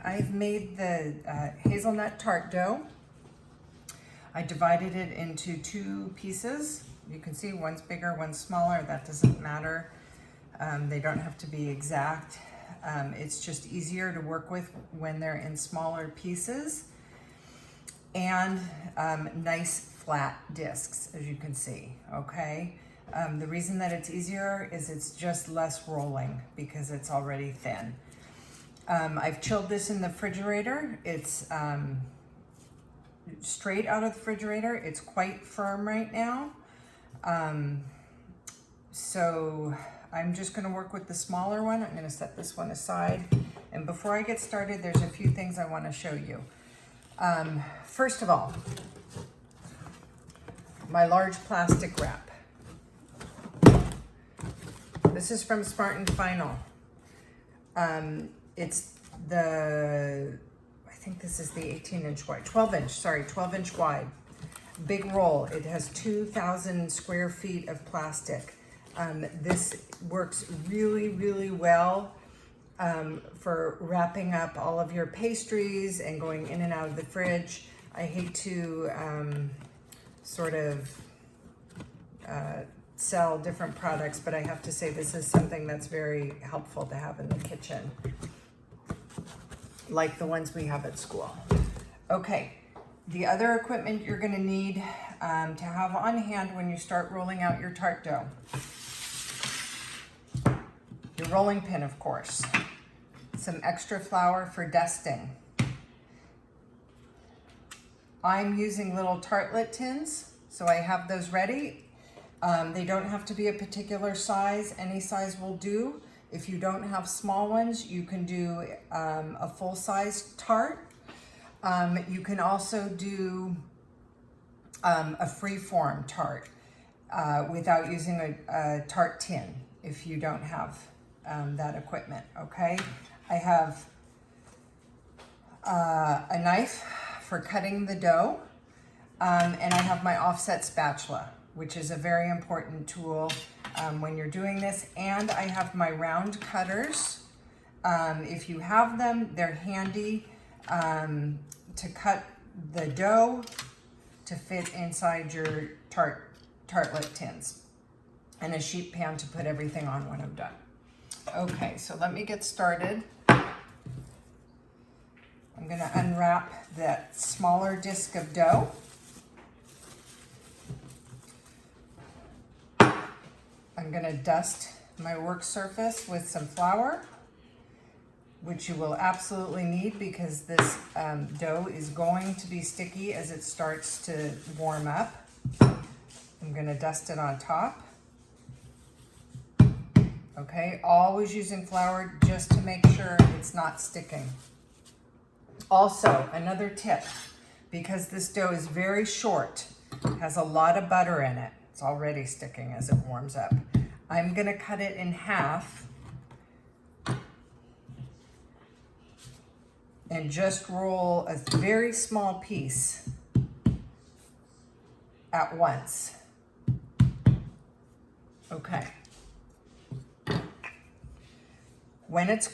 I've made the hazelnut tart dough. I divided it into two pieces. You can see one's bigger, one's smaller. That doesn't matter. They don't have to be exact. It's just easier to work with when they're in smaller pieces. And nice flat discs, as you can see, okay? The reason that it's easier is it's just less rolling because it's already thin. I've chilled this in the refrigerator. It's straight out of the refrigerator. It's quite firm right now. So I'm just gonna work with the smaller one. I'm gonna set this one aside. And before I get started, there's a few things I wanna show you. First of all, my large plastic wrap. This is from Smart & Final. It's I think this is the 18-inch wide, 12-inch wide. Big roll. It has 2,000 square feet of plastic. This works really, really well for wrapping up all of your pastries and going in and out of the fridge. I hate to sell different products, but I have to say this is something that's very helpful to have in the kitchen, like the ones we have at school. Okay, the other equipment you're gonna need to have on hand when you start rolling out your tart dough. Your rolling pin, of course. Some extra flour for dusting. I'm using little tartlet tins, so I have those ready. They don't have to be a particular size. Any size will do. If you don't have small ones, you can do a full-size tart. You can also do a free-form tart without using a tart tin if you don't have that equipment, okay? I have a knife for cutting the dough, and I have my offset spatula, which is a very important tool when you're doing this. And I have my round cutters. If you have them, they're handy to cut the dough to fit inside your tartlet tins, and a sheet pan to put everything on when I'm done. Okay, so let me get started. I'm gonna unwrap that smaller disc of dough. I'm gonna dust my work surface with some flour, which you will absolutely need because this dough is going to be sticky as it starts to warm up. I'm gonna dust it on top. Okay, always using flour just to make sure it's not sticking. Also, another tip, because this dough is very short, has a lot of butter in it. It's already sticking as it warms up. I'm gonna cut it in half and just roll a very small piece at once. Okay. When it's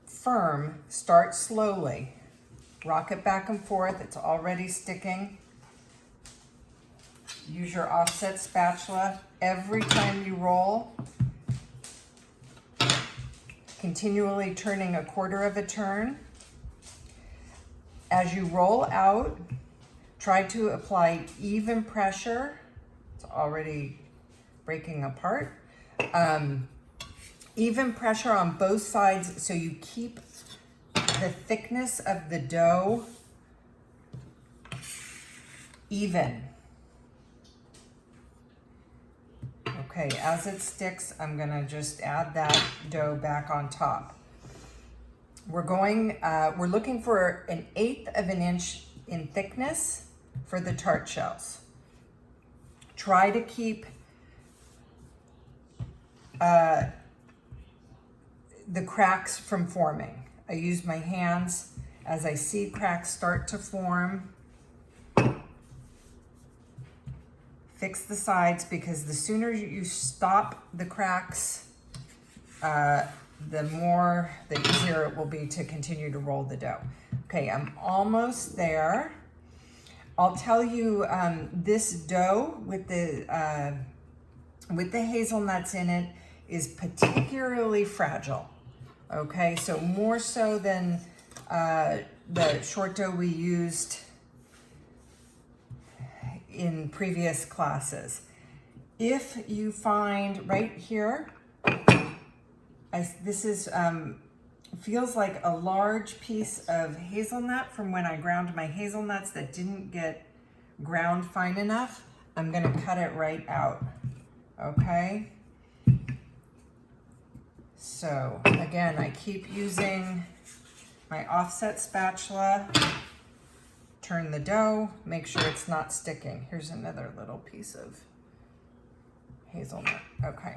firm, start slowly. Rock it back and forth. It's already sticking. Use your offset spatula every time you roll. Continually turning a quarter of a turn. As you roll out, try to apply even pressure. It's already breaking apart. Even pressure on both sides so you keep the thickness of the dough even. Okay, as it sticks, I'm gonna just add that dough back on top. We're looking for 1/8 of an inch in thickness for the tart shells. Try to keep the cracks from forming. I use my hands as I see cracks start to form. Fix the sides, because the sooner you stop the cracks, the easier it will be to continue to roll the dough. Okay, I'm almost there. I'll tell you, this dough with the hazelnuts in it is particularly fragile. Okay, so more so than the short dough we used in previous classes. If you find right here, this is feels like a large piece of hazelnut from when I ground my hazelnuts that didn't get ground fine enough. I'm gonna cut it right out, okay? So again, I keep using my offset spatula, turn the dough, make sure it's not sticking. Here's another little piece of hazelnut, okay.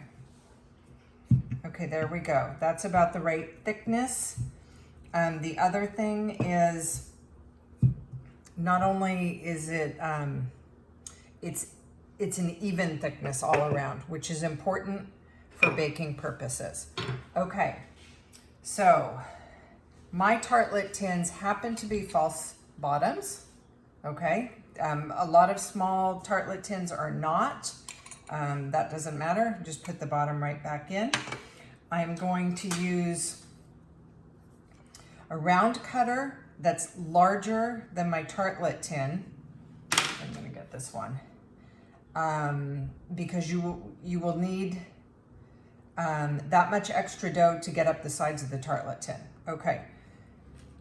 Okay, there we go. That's about the right thickness. The other thing is, not only is it, it's an even thickness all around, which is important for baking purposes. Okay, so my tartlet tins happen to be false bottoms, okay? A lot of small tartlet tins are not. That doesn't matter, just put the bottom right back in. I'm going to use a round cutter that's larger than my tartlet tin. I'm gonna get this one. Because you will need that much extra dough to get up the sides of the tartlet tin. Okay,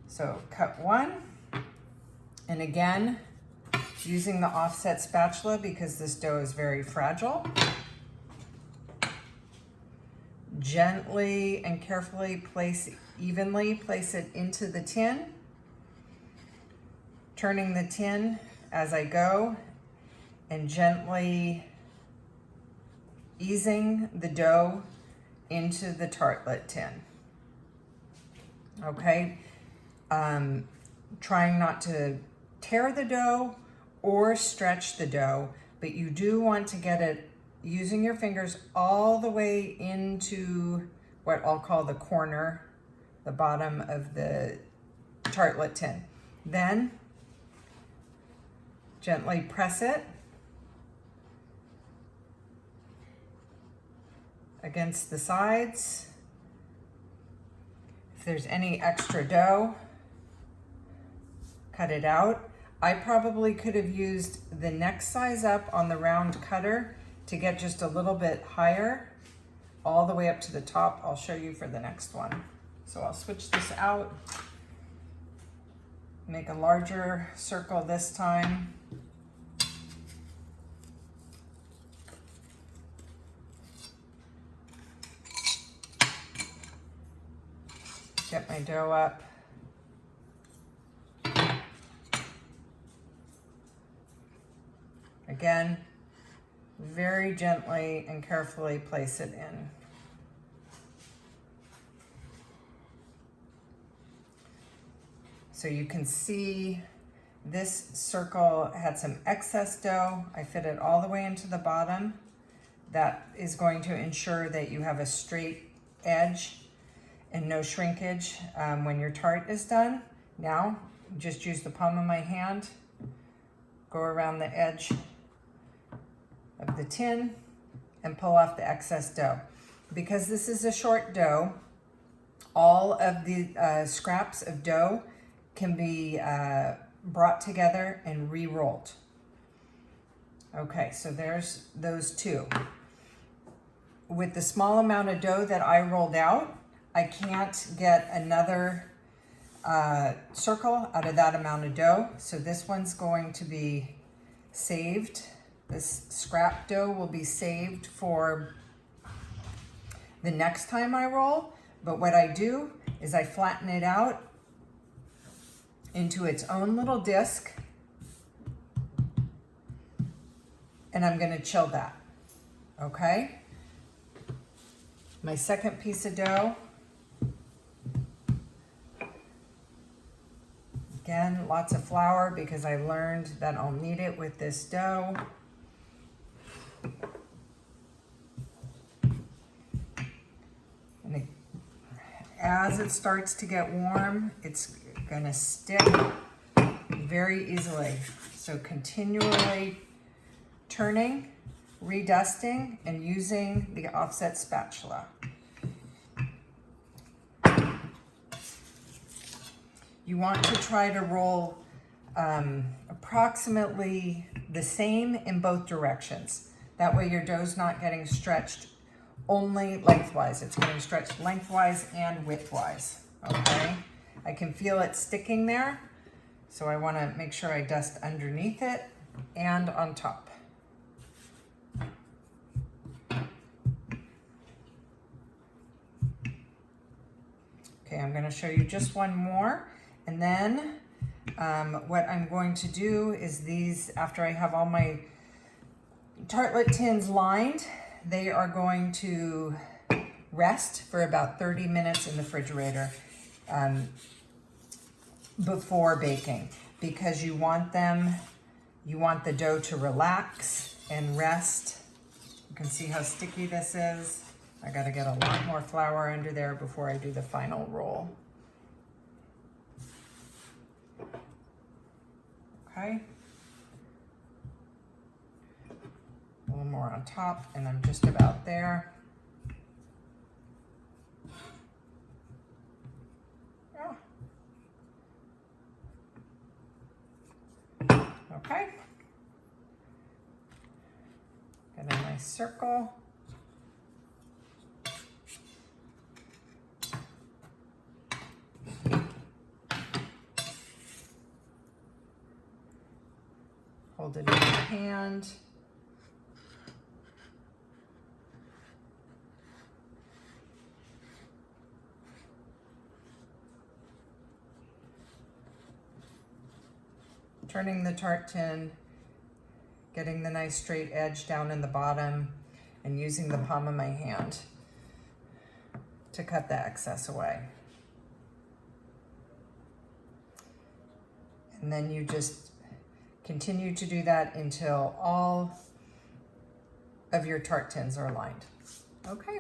so cut one, and again, using the offset spatula because this dough is very fragile. Gently and carefully evenly place it into the tin, turning the tin as I go and gently easing the dough into the tartlet tin. Okay, trying not to tear the dough or stretch the dough, but you do want to get it using your fingers all the way into what I'll call the corner, the bottom of the tartlet tin. Then gently press it against the sides. If there's any extra dough, cut it out. I probably could have used the next size up on the round cutter to get just a little bit higher, all the way up to the top. I'll show you for the next one. So I'll switch this out, make a larger circle this time. Get my dough up. Again, very gently and carefully place it in. So you can see this circle had some excess dough. I fit it all the way into the bottom. That is going to ensure that you have a straight edge and no shrinkage when your tart is done. Now, just use the palm of my hand, go around the edge of the tin and pull off the excess dough. Because this is a short dough, all of the scraps of dough can be brought together and re-rolled. Okay, so there's those two. With the small amount of dough that I rolled out, I can't get another circle out of that amount of dough. So this one's going to be saved. This scrap dough will be saved for the next time I roll. But what I do is I flatten it out into its own little disc, and I'm gonna chill that, okay? My second piece of dough, again, lots of flour because I learned that I'll need it with this dough. And as it starts to get warm, it's gonna stick very easily. So continually turning, redusting, and using the offset spatula. You want to try to roll approximately the same in both directions. That way your dough's not getting stretched only lengthwise. It's getting stretched lengthwise and widthwise, okay? I can feel it sticking there, so I wanna make sure I dust underneath it and on top. Okay, I'm gonna show you just one more, and then what I'm going to do is these, after I have all my tartlet tins lined, they are going to rest for about 30 minutes in the refrigerator before baking, because you want the dough to relax and rest. You can see how sticky this is. I gotta get a lot more flour under there before I do the final roll. Okay. A little more on top, and I'm just about there. Oh. Okay. Get a nice circle. Hold it in your hand. Turning the tart tin, getting the nice straight edge down in the bottom, and using the palm of my hand to cut the excess away. And then you just continue to do that until all of your tart tins are lined. Okay.